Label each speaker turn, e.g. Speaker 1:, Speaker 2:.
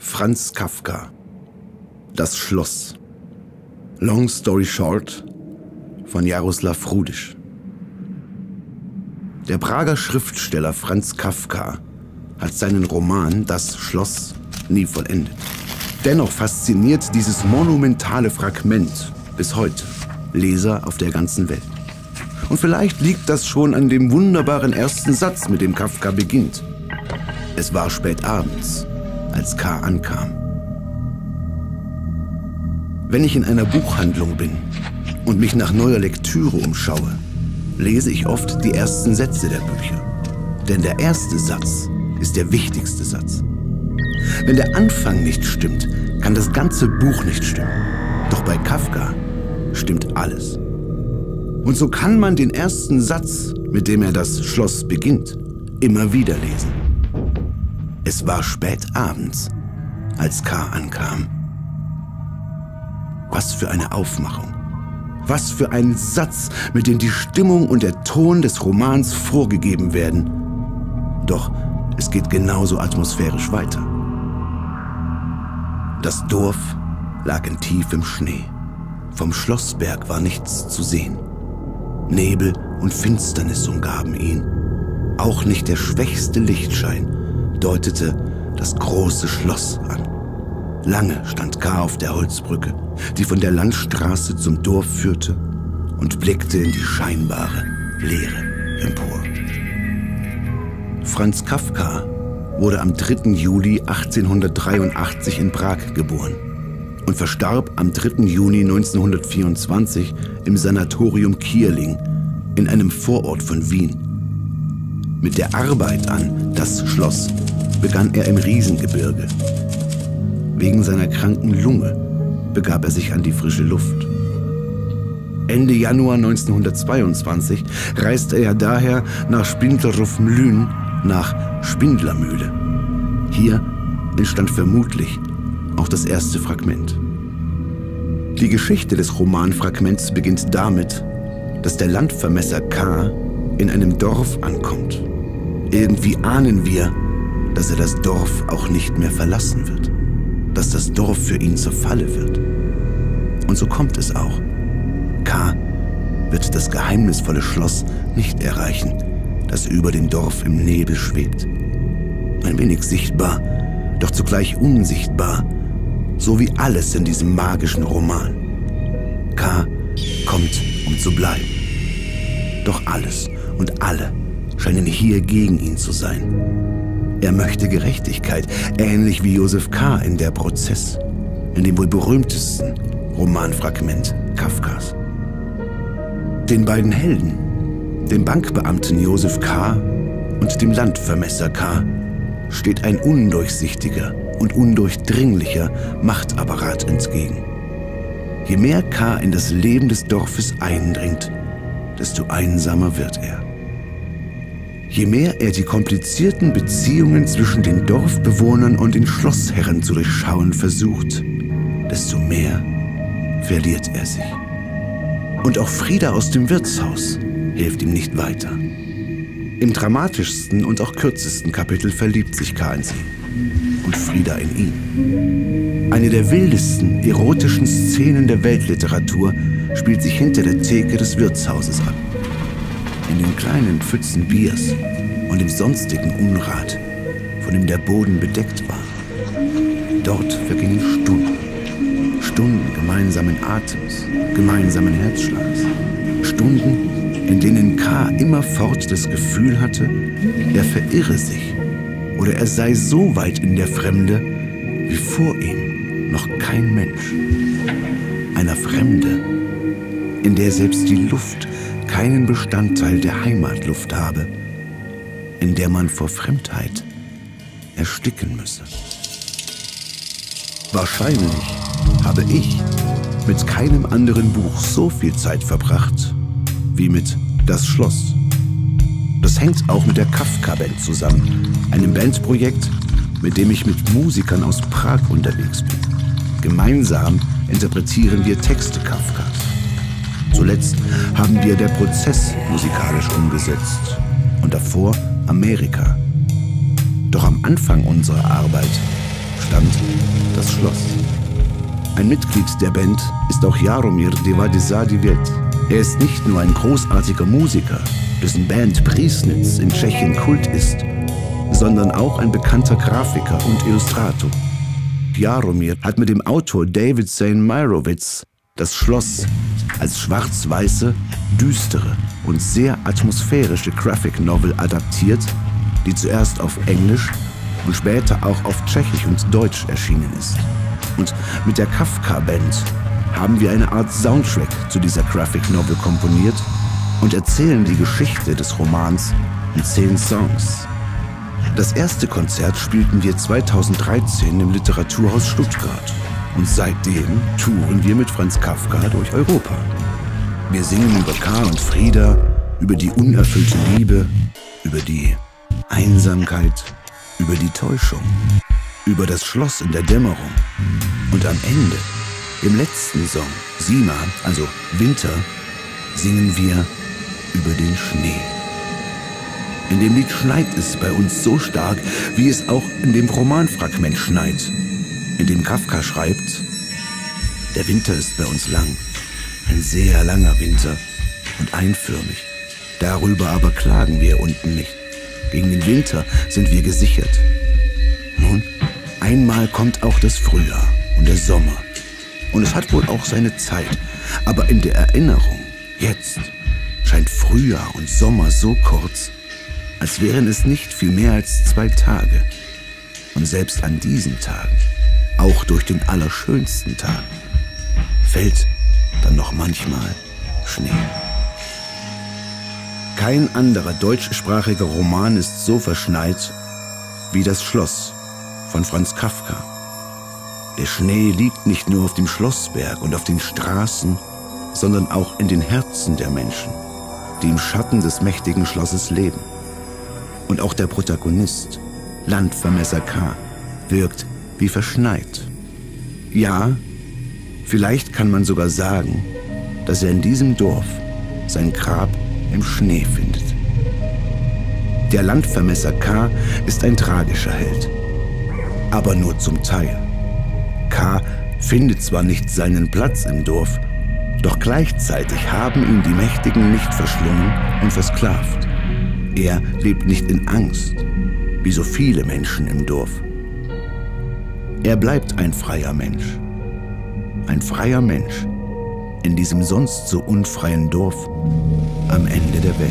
Speaker 1: Franz Kafka. Das Schloss. Long Story Short von Jaroslav Rudisch. Der Prager Schriftsteller Franz Kafka hat seinen Roman Das Schloss nie vollendet. Dennoch fasziniert dieses monumentale Fragment bis heute Leser auf der ganzen Welt. Und vielleicht liegt das schon an dem wunderbaren ersten Satz, mit dem Kafka beginnt. Es war spät abends, als K. ankam. Wenn ich in einer Buchhandlung bin und mich nach neuer Lektüre umschaue, lese ich oft die ersten Sätze der Bücher. Denn der erste Satz ist der wichtigste Satz. Wenn der Anfang nicht stimmt, kann das ganze Buch nicht stimmen. Doch bei Kafka stimmt alles. Und so kann man den ersten Satz, mit dem er das Schloss beginnt, immer wieder lesen. Es war spät abends, als K. ankam. Was für eine Aufmachung. Was für ein Satz, mit dem die Stimmung und der Ton des Romans vorgegeben werden. Doch es geht genauso atmosphärisch weiter. Das Dorf lag in tiefem Schnee. Vom Schlossberg war nichts zu sehen. Nebel und Finsternis umgaben ihn. Auch nicht der schwächste Lichtschein deutete das große Schloss an. Lange stand K. auf der Holzbrücke, die von der Landstraße zum Dorf führte, und blickte in die scheinbare Leere empor. Franz Kafka wurde am 3. Juli 1883 in Prag geboren und verstarb am 3. Juni 1924 im Sanatorium Kierling in einem Vorort von Wien. Mit der Arbeit an Das Schloss begann er im Riesengebirge. Wegen seiner kranken Lunge begab er sich an die frische Luft. Ende Januar 1922 reiste er daher nach Spindleruf-Mlyn, nach Spindlermühle. Hier entstand vermutlich auch das erste Fragment. Die Geschichte des Romanfragments beginnt damit, dass der Landvermesser K. in einem Dorf ankommt. Irgendwie ahnen wir, dass er das Dorf auch nicht mehr verlassen wird, dass das Dorf für ihn zur Falle wird. Und so kommt es auch. K. wird das geheimnisvolle Schloss nicht erreichen, das über dem Dorf im Nebel schwebt. Ein wenig sichtbar, doch zugleich unsichtbar, so wie alles in diesem magischen Roman. K. kommt, um zu bleiben. Doch alles und alle scheinen hier gegen ihn zu sein. Er möchte Gerechtigkeit, ähnlich wie Josef K. in Der Prozess, in dem wohl berühmtesten Romanfragment Kafkas. Den beiden Helden, dem Bankbeamten Josef K. und dem Landvermesser K., steht ein undurchsichtiger und undurchdringlicher Machtapparat entgegen. Je mehr K. in das Leben des Dorfes eindringt, desto einsamer wird er. Je mehr er die komplizierten Beziehungen zwischen den Dorfbewohnern und den Schlossherren zu durchschauen versucht, desto mehr verliert er sich. Und auch Frieda aus dem Wirtshaus hilft ihm nicht weiter. Im dramatischsten und auch kürzesten Kapitel verliebt sich K. in sie und Frieda in ihn. Eine der wildesten, erotischen Szenen der Weltliteratur spielt sich hinter der Theke des Wirtshauses ab. In den kleinen Pfützen Biers und dem sonstigen Unrat, von dem der Boden bedeckt war. Dort vergingen Stunden. Stunden gemeinsamen Atems, gemeinsamen Herzschlags. Stunden, in denen K. immerfort das Gefühl hatte, er verirre sich oder er sei so weit in der Fremde, wie vor ihm noch kein Mensch. Einer Fremde, in der selbst die Luft keinen Bestandteil der Heimatluft habe, in der man vor Fremdheit ersticken müsse. Wahrscheinlich habe ich mit keinem anderen Buch so viel Zeit verbracht wie mit Das Schloss. Das hängt auch mit der Kafka-Band zusammen, einem Bandprojekt, mit dem ich mit Musikern aus Prag unterwegs bin. Gemeinsam interpretieren wir Texte Kafkas. Zuletzt haben wir Der Prozess musikalisch umgesetzt und davor Amerika. Doch am Anfang unserer Arbeit stand das Schloss. Ein Mitglied der Band ist auch Jaromir Devadizadivet. Er ist nicht nur ein großartiger Musiker, dessen Band Priesnitz in Tschechien Kult ist, sondern auch ein bekannter Grafiker und Illustrator. Jaromir hat mit dem Autor David Zaimyrovitz das Schloss als schwarz-weiße, düstere und sehr atmosphärische Graphic Novel adaptiert, die zuerst auf Englisch und später auch auf Tschechisch und Deutsch erschienen ist. Und mit der Kafka-Band haben wir eine Art Soundtrack zu dieser Graphic Novel komponiert und erzählen die Geschichte des Romans in 10 Songs. Das erste Konzert spielten wir 2013 im Literaturhaus Stuttgart. Und seitdem touren wir mit Franz Kafka durch Europa. Wir singen über Karl und Frieda, über die unerfüllte Liebe, über die Einsamkeit, über die Täuschung, über das Schloss in der Dämmerung. Und am Ende, im letzten Song, Sima, also Winter, singen wir über den Schnee. In dem Lied schneit es bei uns so stark, wie es auch in dem Romanfragment schneit, in dem Kafka schreibt: Der Winter ist bei uns lang, ein sehr langer Winter und einförmig. Darüber aber klagen wir unten nicht. Gegen den Winter sind wir gesichert. Nun, einmal kommt auch das Frühjahr und der Sommer. Und es hat wohl auch seine Zeit. Aber in der Erinnerung, jetzt, scheint Frühjahr und Sommer so kurz, als wären es nicht viel mehr als 2 Tage. Und selbst an diesen Tagen, auch durch den allerschönsten Tag, fällt dann noch manchmal Schnee. Kein anderer deutschsprachiger Roman ist so verschneit wie Das Schloss von Franz Kafka. Der Schnee liegt nicht nur auf dem Schlossberg und auf den Straßen, sondern auch in den Herzen der Menschen, die im Schatten des mächtigen Schlosses leben. Und auch der Protagonist, Landvermesser K., wirkt wie verschneit. Ja, vielleicht kann man sogar sagen, dass er in diesem Dorf sein Grab im Schnee findet. Der Landvermesser K. ist ein tragischer Held, aber nur zum Teil. K. findet zwar nicht seinen Platz im Dorf, doch gleichzeitig haben ihn die Mächtigen nicht verschlungen und versklavt. Er lebt nicht in Angst, wie so viele Menschen im Dorf. Er bleibt ein freier Mensch. Ein freier Mensch in diesem sonst so unfreien Dorf am Ende der Welt.